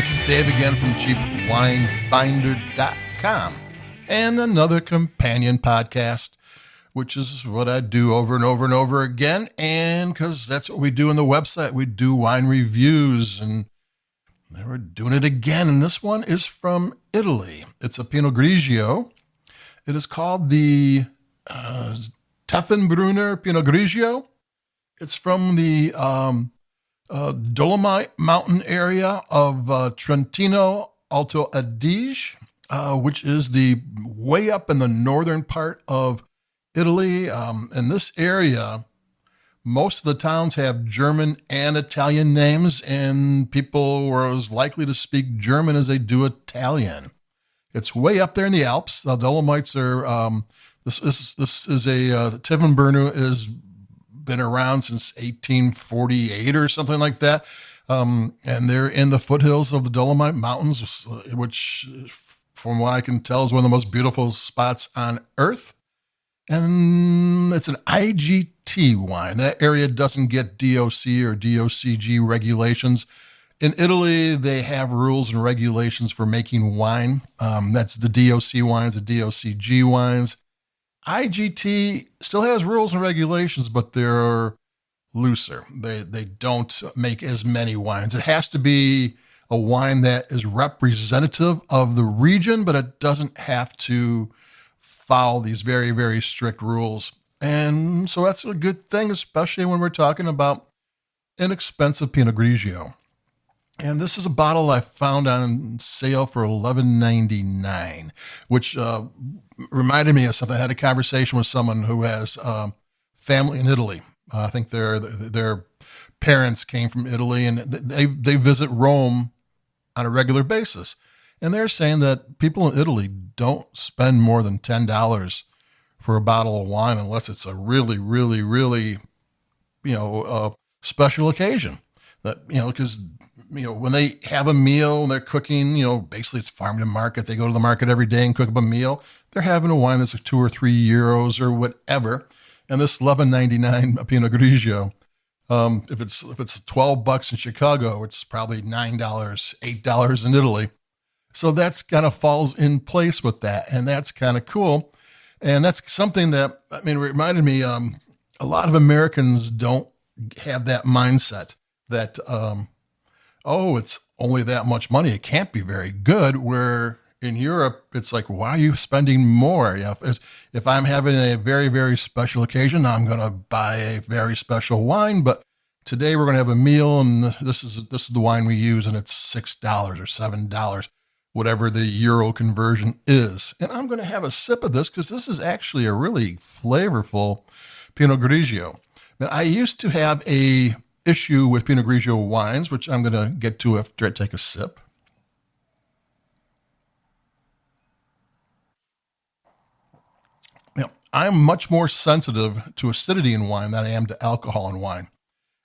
This is Dave again from cheapwinefinder.com and another companion podcast, which is what I do over and over and over again. And because that's what we do on the website, we do wine reviews, and we're doing it again. And this one is from Italy. It's a Pinot Grigio. It is called the Tiefenbrunner Pinot Grigio. It's from the Dolomite Mountain area of Trentino-Alto Adige, which is the way up in the northern part of Italy. In this area, most of the towns have German and Italian names, and people were as likely to speak German as they do Italian. It's way up there in the Alps. The Dolomites are, this is a Tiefenbrunner is been around since 1848 or something like that. And they're in the foothills of the Dolomite Mountains, which, from what I can tell, is one of the most beautiful spots on earth. And it's an IGT wine. That area doesn't get DOC or DOCG regulations. In Italy, they have rules and regulations for making wine. That's the DOC wines, the DOCG wines. IGT still has rules and regulations, but they're looser. They don't make as many wines. It has to be a wine that is representative of the region, but it doesn't have to follow these very, very strict rules. And so that's a good thing, especially when we're talking about inexpensive Pinot Grigio. And this is a bottle I found on sale for $11.99, which reminded me of something. I had a conversation with someone who has family in Italy. I think their parents came from Italy, and they visit Rome on a regular basis. And they're saying that people in Italy don't spend more than $10 for a bottle of wine unless it's a really, really, really, special occasion. That, because when they have a meal and they're cooking, basically it's farm to market. They go to the market every day and cook up a meal. They're having a wine that's like €2 or €3 or whatever. And this $11.99 Pinot Grigio, if it's $12 in Chicago, it's probably $9, $8 in Italy. So that's kind of falls in place with that. And that's kind of cool. And that's something that, reminded me, a lot of Americans don't have that mindset that, it's only that much money. It can't be very good. Where in Europe, it's like, why are you spending more? If I'm having a very, very special occasion, I'm going to buy a very special wine. But today we're going to have a meal, and this is the wine we use, and it's $6 or $7, whatever the euro conversion is. And I'm going to have a sip of this because this is actually a really flavorful Pinot Grigio. Now, I used to have a issue with Pinot Grigio wines, which I'm going to get to after I take a sip. I'm much more sensitive to acidity in wine than I am to alcohol in wine.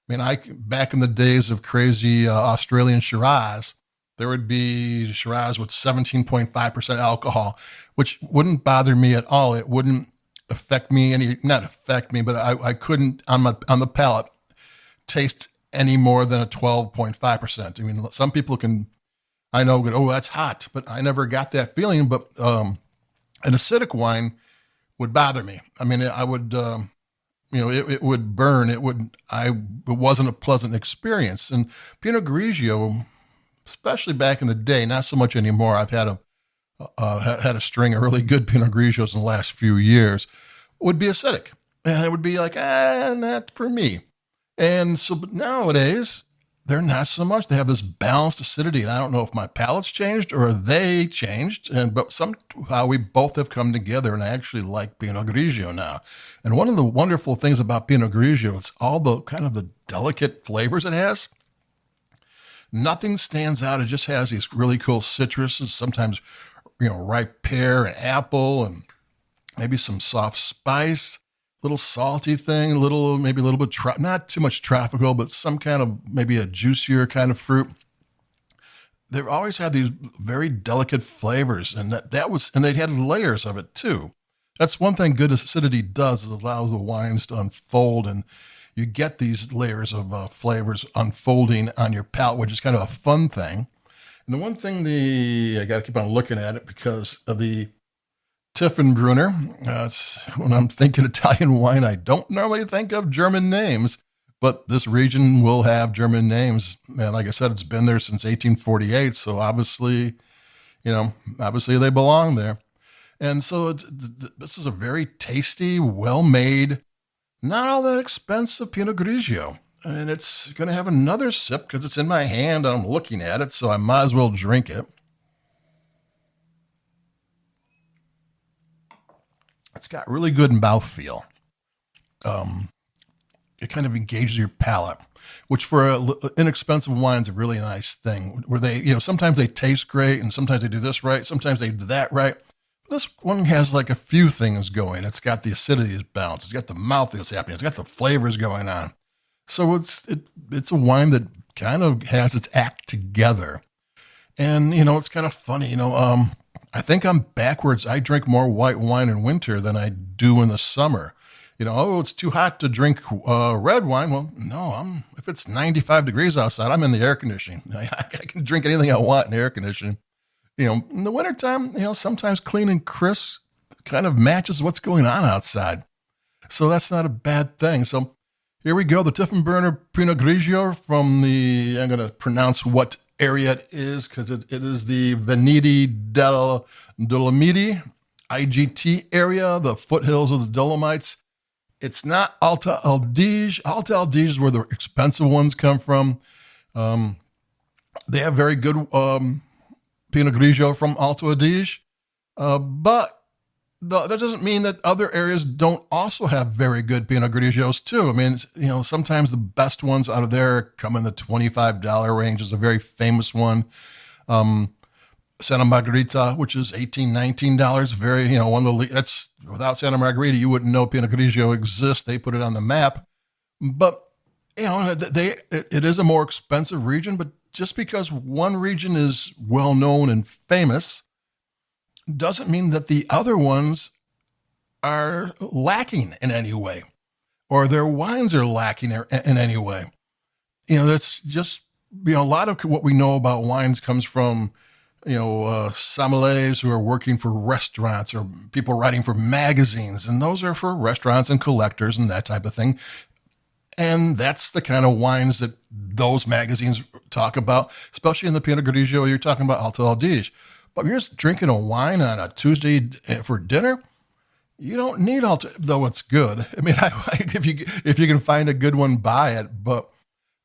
Back in the days of crazy Australian Shiraz, there would be Shiraz with 17.5% alcohol, which wouldn't bother me at all. It wouldn't affect me not affect me, but I couldn't on the palate taste any more than a 12.5%. Some people I know, oh, that's hot, but I never got that feeling. But an acidic wine would bother me. I would, it would burn. It wasn't a pleasant experience. And Pinot Grigio, especially back in the day, not so much anymore. I've had a string of really good Pinot Grigios in the last few years, would be acidic. And it would be like, not for me. And so, but nowadays, they're not so much. They have this balanced acidity. And I don't know if my palate's changed or they changed. But somehow we both have come together, and I actually like Pinot Grigio now. And one of the wonderful things about Pinot Grigio, it's all the kind of the delicate flavors it has. Nothing stands out. It just has these really cool citruses, sometimes, ripe pear and apple, and maybe some soft spice. Little salty thing, maybe a little bit, not too much tropical, but some kind of, maybe a juicier kind of fruit. They've always had these very delicate flavors, and and they had layers of it too. That's one thing good acidity does, is allows the wines to unfold, and you get these layers of flavors unfolding on your palate, which is kind of a fun thing. And the one thing I got to keep on looking at it because of the Tiefenbrunner. When I'm thinking Italian wine, I don't normally think of German names, but this region will have German names. And like I said, it's been there since 1848. So obviously they belong there. And so this is a very tasty, well-made, not all that expensive Pinot Grigio. And it's going to have another sip because it's in my hand. I'm looking at it, so I might as well drink it. It's got really good mouthfeel. It kind of engages your palate, which for inexpensive wine is a really nice thing. Where they, sometimes they taste great, and sometimes they do this right, sometimes they do that right. This one has like a few things going. It's got the acidity is balanced. It's got the mouthfeel is happening. It's got the flavors going on. So it's a wine that kind of has its act together. And it's kind of funny. I think I'm backwards. I drink more white wine in winter than I do in the summer. It's too hot to drink red wine. Well, no, if it's 95 degrees outside, I'm in the air conditioning. I can drink anything I want in air conditioning. In the wintertime, sometimes clean and crisp kind of matches what's going on outside. So that's not a bad thing. So here we go. The Tiefenbrunner Pinot Grigio from I'm going to pronounce what area it is because it is the Vigneti Delle Dolomiti IGT area, the foothills of the Dolomites. It's not Alto Adige. Alto Adige is where the expensive ones come from. They have very good Pinot Grigio from Alto Adige, but that doesn't mean that other areas don't also have very good Pinot Grigios too. I mean, sometimes the best ones out of there come in the $25 range. Is a very famous one. Santa Margherita, which is $18, $19. Very, one of the, that's without Santa Margherita, you wouldn't know Pinot Grigio exists. They put it on the map, but it is a more expensive region, but just because one region is well known and famous doesn't mean that the other ones are lacking in any way or their wines are lacking in any way. That's just, a lot of what we know about wines comes from, sommeliers who are working for restaurants or people writing for magazines. And those are for restaurants and collectors and that type of thing. And that's the kind of wines that those magazines talk about, especially in the Pinot Grigio. You're talking about Alto Adige. But you're just drinking a wine on a Tuesday for dinner. You don't need Alto, though it's good. I mean, if you can find a good one, buy it. But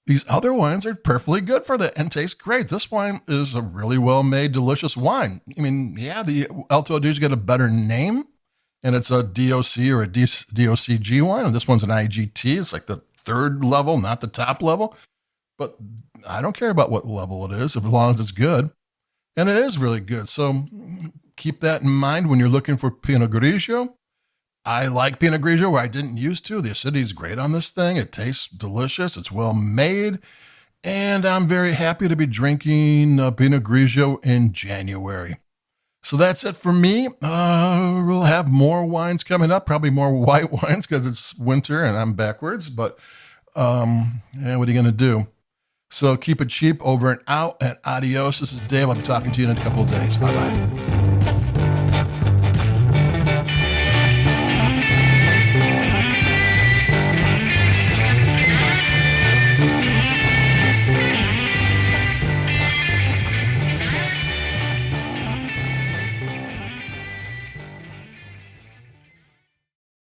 these other wines are perfectly good for that and taste great. This wine is a really well-made, delicious wine. I mean, yeah, the Alto Adige got a better name, and it's a DOC or a DOCG wine. And this one's an IGT. It's like the third level, not the top level. But I don't care about what level it is, as long as it's good. And it is really good. So keep that in mind when you're looking for Pinot Grigio. I like Pinot Grigio where I didn't used to. The acidity is great on this thing. It tastes delicious. It's well made. And I'm very happy to be drinking Pinot Grigio in January. So that's it for me. We'll have more wines coming up, probably more white wines because it's winter and I'm backwards. But what are you going to do? So keep it cheap, over and out, and adios. This is Dave. I'll be talking to you in a couple of days. Bye-bye.